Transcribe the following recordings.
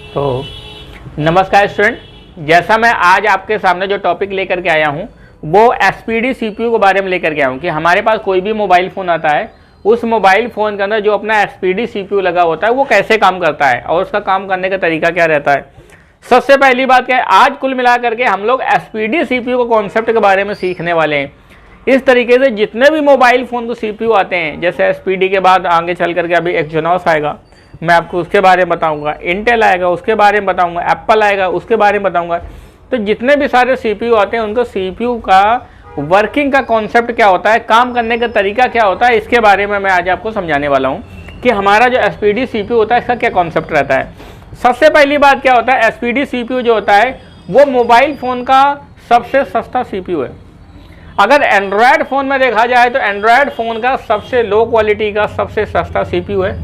तो नमस्कार स्टूडेंट, जैसा मैं आज आपके सामने जो टॉपिक लेकर के आया हूँ वो एसपीडी सीपीयू के बारे में लेकर के आया हूँ कि हमारे पास कोई भी मोबाइल फ़ोन आता है, उस मोबाइल फ़ोन के अंदर जो अपना एसपीडी सीपीयू लगा होता है वो कैसे काम करता है और उसका काम करने का तरीका क्या रहता है। सबसे पहली बात क्या है, आज कुल मिला करके हम लोग एसपीडी सीपीयू के कॉन्सेप्ट के बारे में सीखने वाले हैं। इस तरीके से जितने भी मोबाइल फ़ोन को सीपीयू आते हैं, जैसे एसपीडी के बाद आगे चल करके अभी एक्जिनोस आएगा, मैं आपको उसके बारे में बताऊंगा, इंटेल आएगा उसके बारे में बताऊंगा, एप्पल आएगा उसके बारे में बताऊंगा। तो जितने भी सारे सीपीयू आते हैं उनको सीपीयू का वर्किंग का कॉन्सेप्ट क्या होता है, काम करने का तरीका क्या होता है, इसके बारे में मैं आज आपको समझाने वाला हूँ कि हमारा जो एसपीडी सीपीयू होता है इसका क्या कॉन्सेप्ट रहता है। सबसे पहली बात क्या होता है, एसपीडी सीपीयू जो होता है वो मोबाइल फ़ोन का सबसे सस्ता सीपीयू है। अगर एंड्रॉयड फ़ोन में देखा जाए तो एंड्रॉयड फ़ोन का सबसे लो क्वालिटी का सबसे सस्ता सीपीयू है।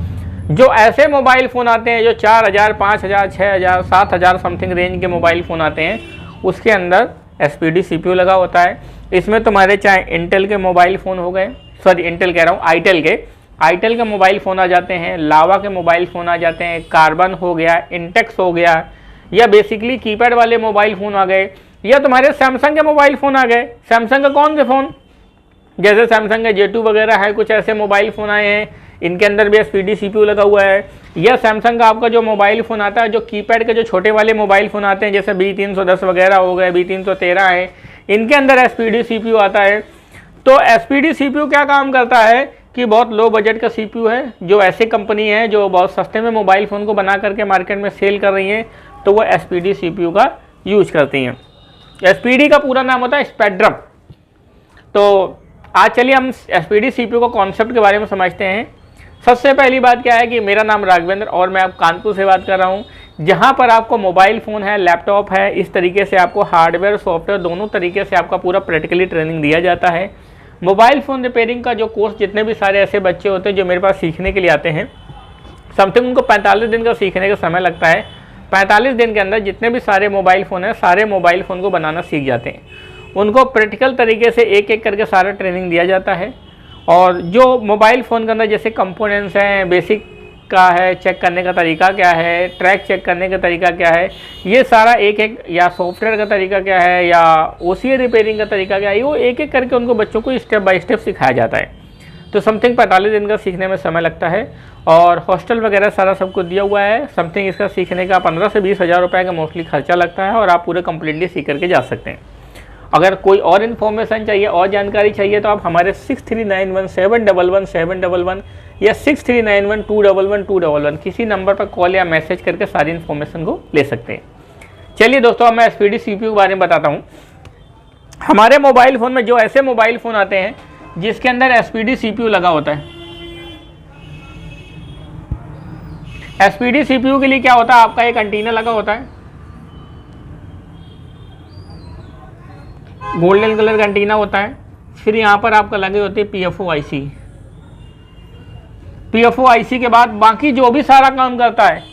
जो ऐसे मोबाइल फ़ोन आते हैं जो 4000, 5000, 6000, 7000 समथिंग रेंज के मोबाइल फ़ोन आते हैं, उसके अंदर एसपीडी सीपीयू लगा होता है। इसमें तुम्हारे चाहे इंटेल के मोबाइल फ़ोन हो गए, सॉरी इंटेल कह रहा हूँ, आईटेल के मोबाइल फ़ोन आ जाते हैं, लावा के मोबाइल फ़ोन आ जाते हैं, कार्बन हो गया, इंटेक्स हो गया, या बेसिकली कीपैड वाले मोबाइल फ़ोन आ गए, या तुम्हारे सैमसंग के मोबाइल फ़ोन आ गए। सैमसंग का कौन से फ़ोन, जैसे सैमसंग के J2 वगैरह है, कुछ ऐसे मोबाइल फ़ोन आए हैं, इनके अंदर भी एसपीडी सीपीयू लगा हुआ है। या सैमसंग का आपका जो मोबाइल फ़ोन आता है, जो कीपैड के जो छोटे वाले मोबाइल फ़ोन आते हैं, जैसे B310 वगैरह हो गए, B313 है, इनके अंदर एसपीडी सीपीयू आता है। तो एसपीडी सीपीयू क्या काम करता है कि बहुत लो बजट का सीपीयू है। जो ऐसी कंपनी है जो बहुत सस्ते में मोबाइल फ़ोन को बना करके मार्केट में सेल कर रही हैं, तो वो एसपीडी सीपीयू का यूज करती हैं। एसपीडी का पूरा नाम होता है स्पेक्ट्रम। तो आज चलिए हम एसपीडी सीपीयू का कॉन्सेप्ट के बारे में समझते हैं। सबसे पहली बात क्या है कि मेरा नाम राघवेंद्र और मैं आप कानपुर से बात कर रहा हूँ, जहाँ पर आपको मोबाइल फ़ोन है, लैपटॉप है, इस तरीके से आपको हार्डवेयर सॉफ्टवेयर दोनों तरीके से आपका पूरा प्रैक्टिकली ट्रेनिंग दिया जाता है। मोबाइल फ़ोन रिपेयरिंग का जो कोर्स, जितने भी सारे ऐसे बच्चे होते हैं जो मेरे पास सीखने के लिए आते हैं, समथिंग उनको 45 दिन का सीखने का समय लगता है। 45 दिन के अंदर जितने भी सारे मोबाइल फ़ोन हैं, सारे मोबाइल फ़ोन को बनाना सीख जाते हैं। उनको प्रैक्टिकल तरीके से एक एक करके सारा ट्रेनिंग दिया जाता है। और जो मोबाइल फ़ोन के अंदर जैसे कंपोनेंट्स हैं, बेसिक का है, चेक करने का तरीका क्या है, ट्रैक चेक करने का तरीका क्या है, ये सारा एक एक, या सॉफ्टवेयर का तरीका क्या है, या ओसीए रिपेयरिंग का तरीका क्या है, वो एक एक करके उनको बच्चों को स्टेप बाय स्टेप सिखाया जाता है। तो समथिंग 45 दिन का सीखने में समय लगता है और हॉस्टल वगैरह सारा सब कुछ दिया हुआ है। समथिंग इसका सीखने का 15 से 20 हज़ार रुपये का मोस्टली खर्चा लगता है और आप पूरे कम्प्लीटली सीख करके जा सकते हैं। अगर कोई और इन्फॉर्मेशन चाहिए और जानकारी चाहिए तो आप हमारे 6391711711 या 6391211211 किसी नंबर पर कॉल या मैसेज करके सारी इन्फॉर्मेशन को ले सकते हैं। चलिए दोस्तों, अब मैं एसपीडी सीपीयू के बारे में बताता हूँ। हमारे मोबाइल फ़ोन में जो ऐसे मोबाइल फ़ोन आते हैं जिसके अंदर एसपीडी सीपीयू लगा होता है, एसपीडी सीपीयू के लिए क्या होता है, आपका एक एंटीना लगा होता है, गोल्डन कलर का एंटीना होता है। फिर यहाँ पर आपका लगे होते हैं पीएफओ आईसी। पीएफओ आईसी के बाद बाकी जो भी सारा काम करता है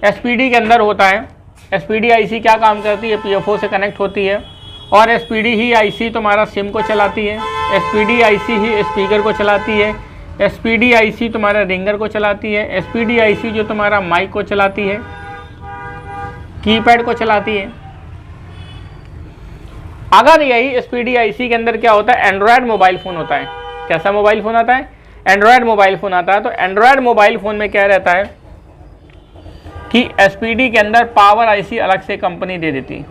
एसपीडी के अंदर होता है। एसपीडी आईसी क्या काम करती है, पीएफओ से कनेक्ट होती है और एसपीडी ही आईसी तुम्हारा सिम को चलाती है, एसपीडी आईसी ही स्पीकर को चलाती है, एसपीडी आईसी तुम्हारा रिंगर को चलाती है, एसपीडी आईसी जो तुम्हारा माइक को चलाती है, कीपैड को चलाती है। अगर यही एसपीडी आईसी के अंदर क्या होता है, एंड्रॉयड मोबाइल फ़ोन होता है। कैसा मोबाइल फ़ोन आता है, एंड्रॉयड मोबाइल फ़ोन आता है। तो एंड्रॉयड मोबाइल फ़ोन में क्या रहता है कि एसपीडी के अंदर पावर आईसी अलग से कंपनी दे देती है।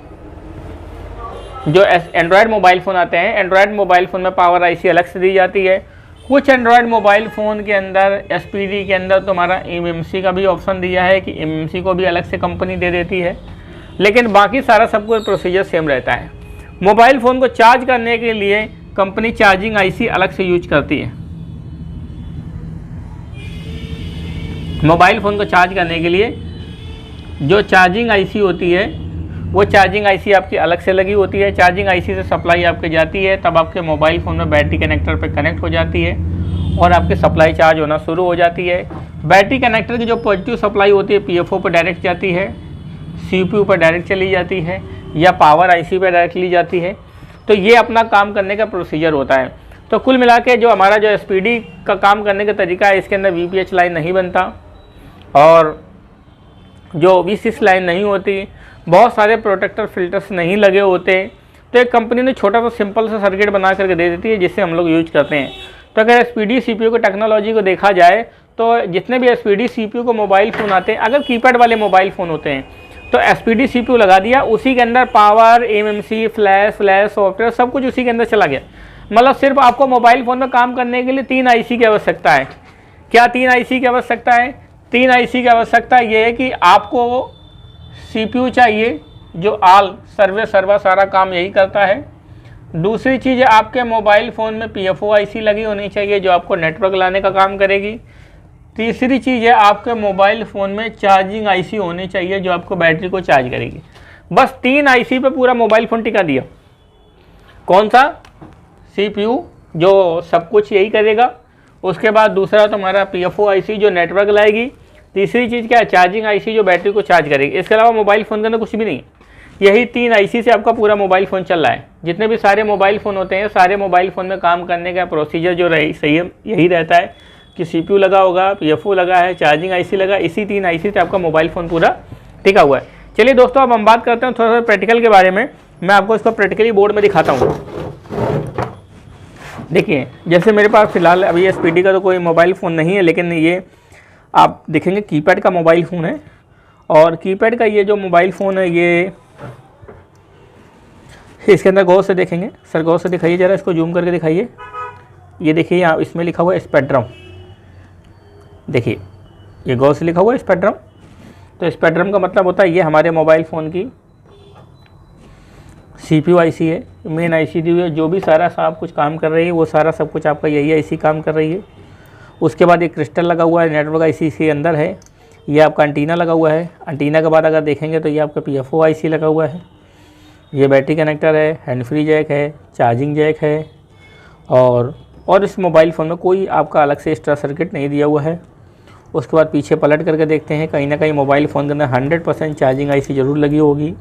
जो एंड्रॉयड मोबाइल फ़ोन आते हैं, एंड्रॉयड मोबाइल फ़ोन में पावर आईसी अलग से दी जाती है। कुछ एंड्रॉयड मोबाइल फ़ोन के अंदर एसपीडी के अंदर तुम्हारा एमएमसी का भी ऑप्शन दिया है कि एमएमसी को भी अलग से कंपनी दे देती है, लेकिन बाकी सारा सब कुछ प्रोसीजर सेम रहता है। मोबाइल फ़ोन को चार्ज करने के लिए कंपनी चार्जिंग आईसी अलग से यूज करती है। मोबाइल फ़ोन को चार्ज करने के लिए जो चार्जिंग आईसी होती है वो चार्जिंग आईसी आपकी अलग से लगी होती है। चार्जिंग आईसी से सप्लाई आपके जाती है, तब आपके मोबाइल फ़ोन में बैटरी कनेक्टर पर कनेक्ट हो जाती है और आपकी सप्लाई चार्ज होना शुरू हो जाती है। बैटरी कनेक्टर की जो पॉजिटिव सप्लाई होती है पीएफओ पर डायरेक्ट जाती है, सीपीयू पर डायरेक्ट चली जाती है या पावर आईसी पर डायरेक्ट ली जाती है। तो ये अपना काम करने का प्रोसीजर होता है। तो कुल मिला के जो हमारा जो एसपीडी का काम करने का तरीका है, इसके अंदर वीपीएच लाइन नहीं बनता और जो V6 लाइन नहीं होती, बहुत सारे प्रोटेक्टर फिल्टर्स नहीं लगे होते, तो एक कंपनी ने छोटा सा सिंपल सा सर्किट बना करके दे देती है जिससे हम लोग यूज करते हैं। तो अगर SPD CPU की टेक्नोलॉजी को देखा जाए तो जितने भी SPD CPU को मोबाइल फ़ोन आते हैं, अगर कीपैड वाले मोबाइल फ़ोन होते हैं तो SPD CPU लगा दिया, उसी के अंदर पावर, MMC, फ्लैश सॉफ्टवेयर सब कुछ उसी के अंदर चला गया। मतलब सिर्फ आपको मोबाइल फ़ोन में काम करने के लिए 3 IC की आवश्यकता है। क्या 3 IC की आवश्यकता है? 3 IC की आवश्यकता ये है कि आपको CPU चाहिए जो सर्वे सर्वा सारा काम यही करता है। दूसरी चीज़ है आपके मोबाइल फ़ोन में PFO IC लगी होनी चाहिए जो आपको नेटवर्क लाने का काम करेगी। तीसरी चीज़ है आपके मोबाइल फ़ोन में चार्जिंग IC होनी चाहिए जो आपको बैटरी को चार्ज करेगी। बस 3 IC पे पूरा मोबाइल फ़ोन टिका दिया। कौन सा? CPU जो सब कुछ यही करेगा। उसके बाद दूसरा तुम्हारा PFO IC जो नेटवर्क लाएगी। तीसरी चीज़ क्या है? चार्जिंग IC जो बैटरी को चार्ज करेगी। इसके अलावा मोबाइल फ़ोन के अंदर कुछ भी नहीं। यही 3 IC से आपका पूरा मोबाइल फ़ोन चल रहा है। जितने भी सारे मोबाइल फ़ोन होते हैं, सारे मोबाइल फ़ोन में काम करने का प्रोसीजर जो सही है यही रहता है कि CPU लगा होगा, PFO लगा है, चार्जिंग IC लगा, इसी 3 IC से आपका मोबाइल फ़ोन पूरा टिका हुआ है। चलिए दोस्तों, अब हम बात करते हैं थोड़ा सा प्रैक्टिकल के बारे में। मैं आपको इसको प्रैक्टिकली बोर्ड में दिखाता हूँ। देखिए, जैसे मेरे पास फ़िलहाल अभी SPD का तो कोई मोबाइल फ़ोन नहीं है, लेकिन ये आप देखेंगे कीपैड का मोबाइल फ़ोन है। और कीपैड का ये जो मोबाइल फ़ोन है, ये इसके अंदर गौर से देखेंगे। सर गौर से दिखाइए ज़रा, इसको जूम करके दिखाइए। ये देखिए, यहाँ इसमें लिखा हुआ है स्पेक्ट्रम। देखिए, ये गौर से लिखा हुआ है स्पेक्ट्रम। तो स्पेक्ट्रम का मतलब होता है ये हमारे मोबाइल फ़ोन की CPU IC है, मेन IC दी हुई है। जो भी सारा सब कुछ काम कर रही है वो सारा सब कुछ आपका यही IC काम कर रही है। उसके बाद एक क्रिस्टल लगा हुआ है, नेटवर्क IC इसके अंदर है। ये आपका एंटीना लगा हुआ है। एंटीना के बाद अगर देखेंगे तो ये आपका PFO IC लगा हुआ है। ये बैटरी कनेक्टर है, हैंड फ्री जैक है, चार्जिंग जैक है। और इस मोबाइल फ़ोन में कोई आपका अलग से एक्स्ट्रा सर्किट नहीं दिया हुआ है। उसके बाद पीछे पलट करके देखते हैं, कहीं ना कहीं मोबाइल फ़ोन के अंदर 100% चार्जिंग IC ज़रूर लगी होगी।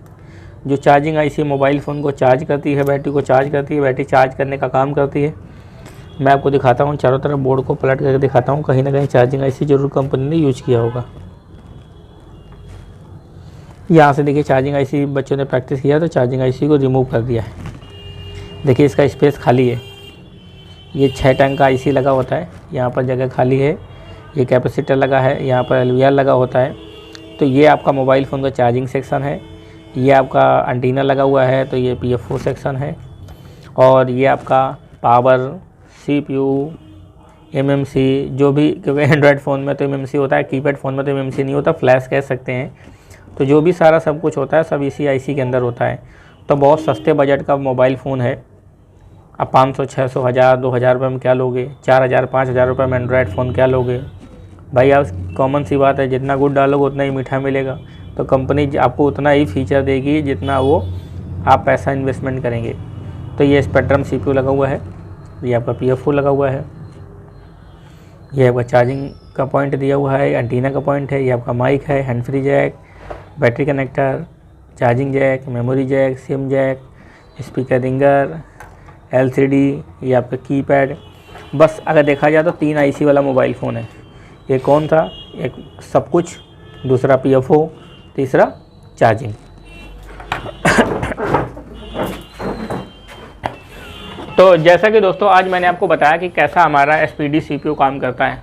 जो चार्जिंग IC मोबाइल फ़ोन को चार्ज करती है, बैटरी को चार्ज करती है, बैटरी चार्ज करने का काम करती है। मैं आपको दिखाता हूँ, चारों तरफ बोर्ड को पलट करके दिखाता हूँ। कहीं ना कहीं चार्जिंग IC ज़रूर कंपनी ने यूज किया होगा। यहाँ से देखिए, चार्जिंग IC बच्चों ने प्रैक्टिस किया तो चार्जिंग IC को रिमूव कर दिया है। देखिए, इसका स्पेस खाली है। ये 6 टन का IC लगा होता है, यहाँ पर जगह खाली है। ये कैपेसिटर लगा है, यहाँ पर LVR लगा होता है। तो ये आपका मोबाइल फ़ोन का चार्जिंग सेक्शन है। ये आपका एंटीना लगा हुआ है, तो ये PFO सेक्शन है। और ये आपका पावर, CPU, MMC जो भी, क्योंकि एंड्रॉयड फ़ोन में तो MMC होता है, कीपैड फ़ोन में तो MMC नहीं होता, फ्लैश कह सकते हैं। तो जो भी सारा सब कुछ होता है सब इसी IC के अंदर होता है। तो बहुत सस्ते बजट का मोबाइल फ़ोन है। अब 500, 600, 1000, 2000 रुपये में क्या लोगे? 4000, 5000 रुपये में एंड्रॉयड फ़ोन क्या लोगे भाई? आप कॉमन सी बात है, जितना गुड़ डालोगे उतना ही मीठा मिलेगा। तो कंपनी आपको उतना ही फीचर देगी जितना वो आप पैसा इन्वेस्टमेंट करेंगे। तो ये स्पेक्ट्रम CPU लगा हुआ है, ये आपका PFO लगा हुआ है, ये आपका चार्जिंग का पॉइंट दिया हुआ है, एंटीना का पॉइंट है, ये आपका माइक है, hand free jack, battery connector, charging jack, memory jack, SIM jack, speaker ringer, LCD, ये आपका कीपैड। बस अगर देखा जाए तो 3 IC वाला मोबाइल फ़ोन है। ये कौन था? एक सब कुछ, दूसरा PFO, तीसरा चार्जिंग। तो जैसा कि दोस्तों आज मैंने आपको बताया कि कैसा हमारा SPD CPU काम करता है।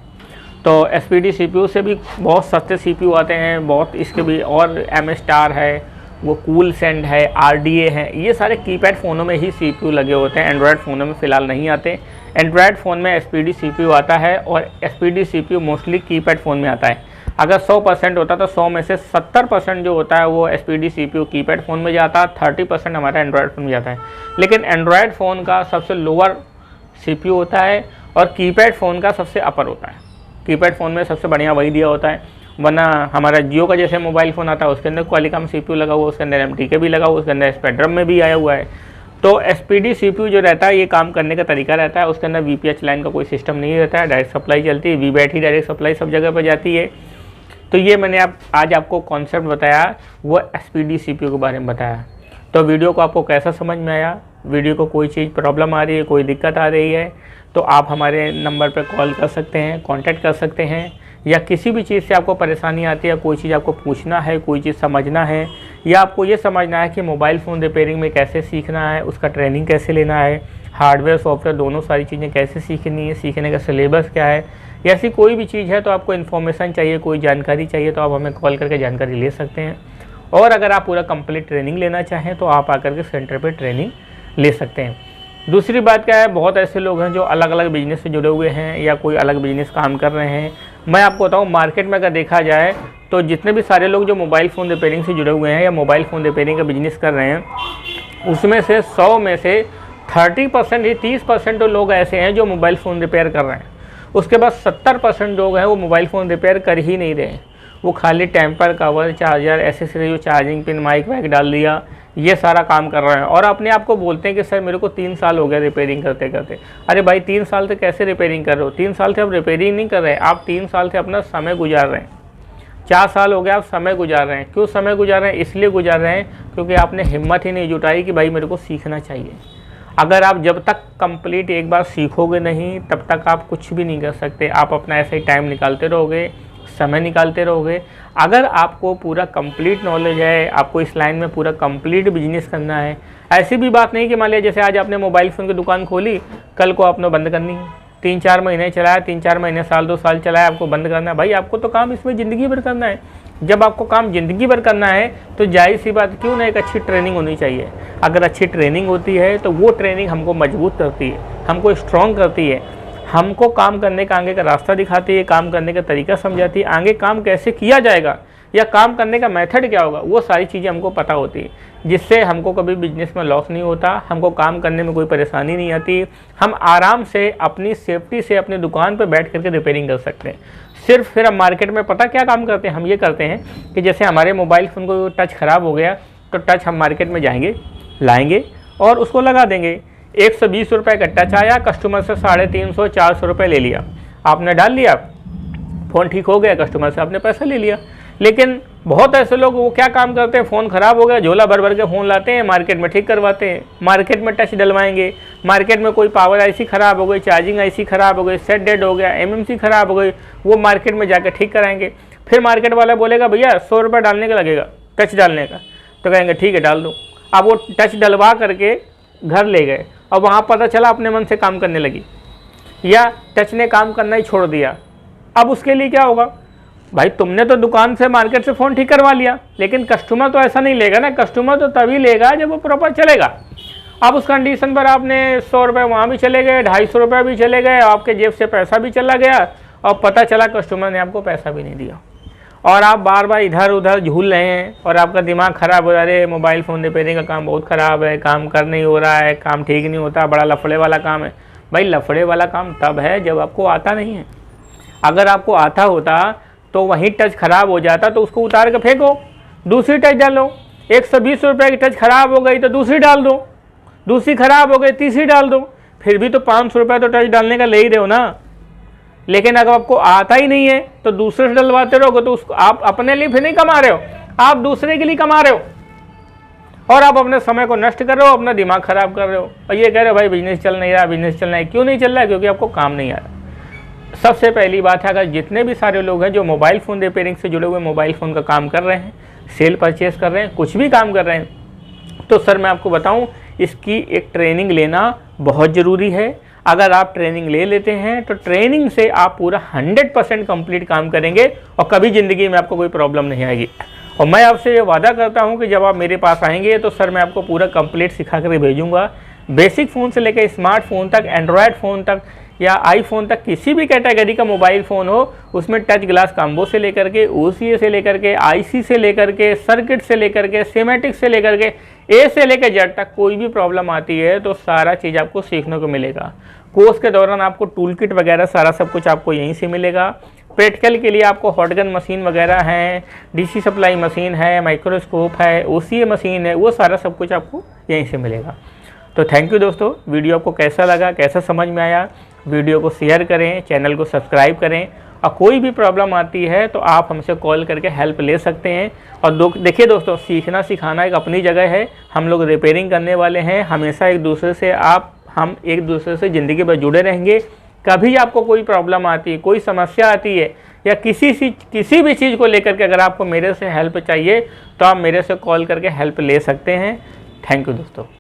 तो SPD CPU से भी बहुत सस्ते CPU आते हैं, बहुत इसके भी, और M Star है, वो कूल सेंड है, RDA है। ये सारे कीपैड फ़ोनों में ही CPU लगे होते हैं, एंड्रॉयड फ़ोनों में फ़िलहाल नहीं आते। एंड्रॉयड फ़ोन में SPD CPU आता है और SPD CPU mostly keypad phone में आता है। अगर 100% होता तो 100 में से 70% जो होता है वो SPD CPU कीपैड फ़ोन में जाता है, 30% हमारा एंड्रॉयड फ़ोन में जाता है। लेकिन एंड्रॉयड फ़ोन का सबसे लोअर CPU होता है और कीपैड फ़ोन का सबसे अपर होता है। कीपैड फ़ोन में सबसे बढ़िया वही दिया होता है। वरना हमारा जियो का जैसे मोबाइल फ़ोन आता है उसके अंदर क्वालिकॉम CPU लगा हुआ, उसके अंदर MTK भी लगा हुआ, उसके अंदर स्पेक्ट्रम में भी आया हुआ है। तो SPD CPU जो रहता है ये काम करने का तरीका रहता है, उसके अंदर VPH लाइन का कोई सिस्टम नहीं रहता है, डायरेक्ट सप्लाई चलती है, VBAT ही डायरेक्ट सप्लाई सब जगह पर जाती है। तो ये मैंने आज आपको कॉन्सेप्ट बताया, वो SPD CPU के बारे में बताया। तो वीडियो को आपको कैसा समझ में आया? वीडियो को कोई चीज़ प्रॉब्लम आ रही है, कोई दिक्कत आ रही है तो आप हमारे नंबर पर कॉल कर सकते हैं, कॉन्टैक्ट कर सकते हैं, या किसी भी चीज़ से आपको परेशानी आती है, कोई चीज़ आपको पूछना है, कोई चीज़ समझना है, या आपको ये समझना है कि मोबाइल फ़ोन रिपेयरिंग में कैसे सीखना है, उसका ट्रेनिंग कैसे लेना है, हार्डवेयर सॉफ्टवेयर दोनों सारी चीज़ें कैसे सीखनी है, सीखने का सिलेबस क्या है, या ऐसी कोई भी चीज़ है तो आपको इन्फॉर्मेशन चाहिए, कोई जानकारी चाहिए तो आप हमें कॉल करके जानकारी ले सकते हैं। और अगर आप पूरा कंप्लीट ट्रेनिंग लेना चाहें तो आप आकर के सेंटर पे ट्रेनिंग ले सकते हैं। दूसरी बात क्या है, बहुत ऐसे लोग हैं जो अलग अलग बिजनेस से जुड़े हुए हैं या कोई अलग बिजनेस काम कर रहे हैं। मैं आपको बताऊं, मार्केट में अगर देखा जाए तो जितने भी सारे लोग जो मोबाइल फ़ोन रिपेयरिंग से जुड़े हुए हैं या मोबाइल फ़ोन रिपेयरिंग का बिजनेस कर रहे हैं, उसमें से 100 में से 30% ही 30% तो लोग ऐसे हैं जो मोबाइल फ़ोन रिपेयर कर रहे हैं। उसके बाद 70% लोग हैं वो मोबाइल फ़ोन रिपेयर कर ही नहीं रहे, वो खाली टेम्पर, कवर, चार्जर, एसेसरी, जो चार्जिंग पिन, माइक वाइक डाल दिया, ये सारा काम कर रहे हैं। और अपने आप को बोलते हैं कि सर मेरे को 3 साल हो गया रिपेयरिंग करते करते। अरे भाई 3 साल से कैसे रिपेयरिंग कर रहे हो? 3 साल से आप रिपेयरिंग नहीं कर रहे हैं, आप 3 साल से अपना समय गुजार रहे हैं। 4 साल हो गया आप समय गुजार रहे हैं। क्यों समय गुजार रहे हैं? इसलिए गुजार रहे हैं क्योंकि आपने हिम्मत ही नहीं जुटाई कि भाई मेरे को सीखना चाहिए। अगर आप जब तक कंप्लीट एक बार सीखोगे नहीं तब तक आप कुछ भी नहीं कर सकते। आप अपना ऐसे ही टाइम निकालते रहोगे, समय निकालते रहोगे। अगर आपको पूरा कंप्लीट नॉलेज है, आपको इस लाइन में पूरा कंप्लीट बिजनेस करना है, ऐसी भी बात नहीं कि मान लिया जैसे आज आपने मोबाइल फ़ोन की दुकान खोली, कल को आपने बंद करनी है। 3-4 महीने चलाया, 3-4 महीने, साल 2 साल चलाया, आपको बंद करना है। भाई आपको तो काम इसमें ज़िंदगी भर करना है। जब आपको काम ज़िंदगी भर करना है तो जाहिर सी बात, क्यों ना एक अच्छी ट्रेनिंग होनी चाहिए। अगर अच्छी ट्रेनिंग होती है तो वो ट्रेनिंग हमको मजबूत करती है, हमको स्ट्रॉन्ग करती है, हमको काम करने का आगे का रास्ता दिखाती है, काम करने का तरीका समझाती है, आगे काम कैसे किया जाएगा या काम करने का मेथड क्या होगा, वो सारी चीज़ें हमको पता होती है, जिससे हमको कभी बिजनेस में लॉस नहीं होता, हमको काम करने में कोई परेशानी नहीं आती। हम आराम से अपनी सेफ्टी से अपनी दुकान पर बैठ करके रिपेयरिंग कर सकते हैं। सिर्फ फिर हम मार्केट में पता क्या काम करते हैं, हम ये करते हैं कि जैसे हमारे मोबाइल फ़ोन को टच ख़राब हो गया तो टच हम मार्केट में जाएंगे, लाएंगे और उसको लगा देंगे। 120 रुपये का टच आया, कस्टमर से 350-400 रुपये ले लिया, आपने डाल लिया, फ़ोन ठीक हो गया, कस्टमर से आपने पैसा ले लिया। लेकिन बहुत ऐसे लोग वो क्या काम करते हैं, फ़ोन ख़राब हो गया, झोला भर भर के फ़ोन लाते हैं, मार्केट में ठीक करवाते हैं, मार्केट में टच डलवाएंगे, मार्केट में कोई पावर आईसी ख़राब हो गई, चार्जिंग आईसी ख़राब हो गई, सेट डेड हो गया, एमएमसी ख़राब हो गई, वो मार्केट में जाकर ठीक कराएंगे। फिर मार्केट वाला बोलेगा भैया 100 रुपये डालने का लगेगा, टच डालने का, तो कहेंगे ठीक है डाल दो। अब वो टच डलवा करके घर ले गए और वहाँ पता चला अपने मन से काम करने लगी या टच ने काम करना ही छोड़ दिया। अब उसके लिए क्या होगा? भाई तुमने तो दुकान से, मार्केट से फ़ोन ठीक करवा लिया, लेकिन कस्टमर तो ऐसा नहीं लेगा ना। कस्टमर तो तभी लेगा जब वो प्रॉपर चलेगा। अब उस कंडीशन पर आपने 100 रुपये वहाँ भी चले गए, 250 रुपये भी चले गए, आपके जेब से पैसा भी चला गया और पता चला कस्टमर ने आपको पैसा भी नहीं दिया और आप बार बार इधर उधर झूल रहे हैं और आपका दिमाग ख़राब हो रहा है। मोबाइल फ़ोन रिपेयरिंग का काम बहुत ख़राब है, काम कर नहीं हो रहा है, काम ठीक नहीं होता, बड़ा लफड़े वाला काम है। भाई लफड़े वाला काम तब है जब आपको आता नहीं है। अगर आपको आता होता तो वहीं टच ख़राब हो जाता तो उसको उतार के फेंको, दूसरी टच डालो। 120 रुपये की टच ख़राब हो गई तो दूसरी डाल दो, दूसरी ख़राब हो गई तीसरी डाल दो, फिर भी तो 500 रुपये तो टच डालने का ले ही रहे हो ना। लेकिन अगर आपको आता ही नहीं है तो दूसरे से डलवाते रहोगे तो उसको आप अपने लिए फिर नहीं कमा रहे हो, आप दूसरे के लिए कमा रहे हो और आप अपने समय को नष्ट कर रहे हो, अपना दिमाग ख़राब कर रहे हो और ये कह रहे हो भाई बिजनेस चल नहीं रहा, बिजनेस चल रहा है। क्यों नहीं चल रहा है? क्योंकि आपको काम नहीं आ रहा। सबसे पहली बात है, अगर जितने भी सारे लोग हैं जो मोबाइल फ़ोन रिपेयरिंग से जुड़े हुए, मोबाइल फ़ोन का काम कर रहे हैं, सेल परचेस कर रहे हैं, कुछ भी काम कर रहे हैं, तो सर मैं आपको बताऊं इसकी एक ट्रेनिंग लेना बहुत ज़रूरी है। अगर आप ट्रेनिंग ले लेते हैं तो ट्रेनिंग से आप पूरा 100% कंप्लीट काम करेंगे और कभी ज़िंदगी में आपको कोई प्रॉब्लम नहीं आएगी। और मैं आपसे ये वादा करता हूँ कि जब आप मेरे पास आएंगे तो सर मैं आपको पूरा कंप्लीट सिखा कर भेजूँगा। बेसिक फ़ोन से लेकर स्मार्टफोन तक, एंड्रॉयड फ़ोन तक या आईफोन तक, किसी भी कैटेगरी का मोबाइल फ़ोन हो, उसमें टच ग्लास कॉम्बो से लेकर के, OCA से लेकर के, IC से लेकर के, सर्किट से लेकर के, सिमेटिक से लेकर के, A से लेकर Z तक कोई भी प्रॉब्लम आती है तो सारा चीज़ आपको सीखने को मिलेगा। कोर्स के दौरान आपको टूल किट वगैरह सारा सब कुछ आपको यहीं से मिलेगा। प्रैक्टिकल के लिए आपको हॉटगन मशीन वगैरह हैं, DC सप्लाई मशीन है, माइक्रोस्कोप है, OCA मशीन है, वो सारा सब कुछ आपको यहीं से मिलेगा। तो थैंक यू दोस्तों। वीडियो आपको कैसा लगा, कैसा समझ में आया? वीडियो को शेयर करें, चैनल को सब्सक्राइब करें और कोई भी प्रॉब्लम आती है तो आप हमसे कॉल करके हेल्प ले सकते हैं। और देखिए दोस्तों, सीखना सिखाना एक अपनी जगह है। हम लोग रिपेयरिंग करने वाले हैं, हमेशा एक दूसरे से हम एक दूसरे से ज़िंदगी भर जुड़े रहेंगे। कभी आपको कोई प्रॉब्लम आती है, कोई समस्या आती है या किसी भी चीज़ को लेकर के अगर आपको मेरे से हेल्प चाहिए तो आप मेरे से कॉल करके हेल्प ले सकते हैं। थैंक यू दोस्तों।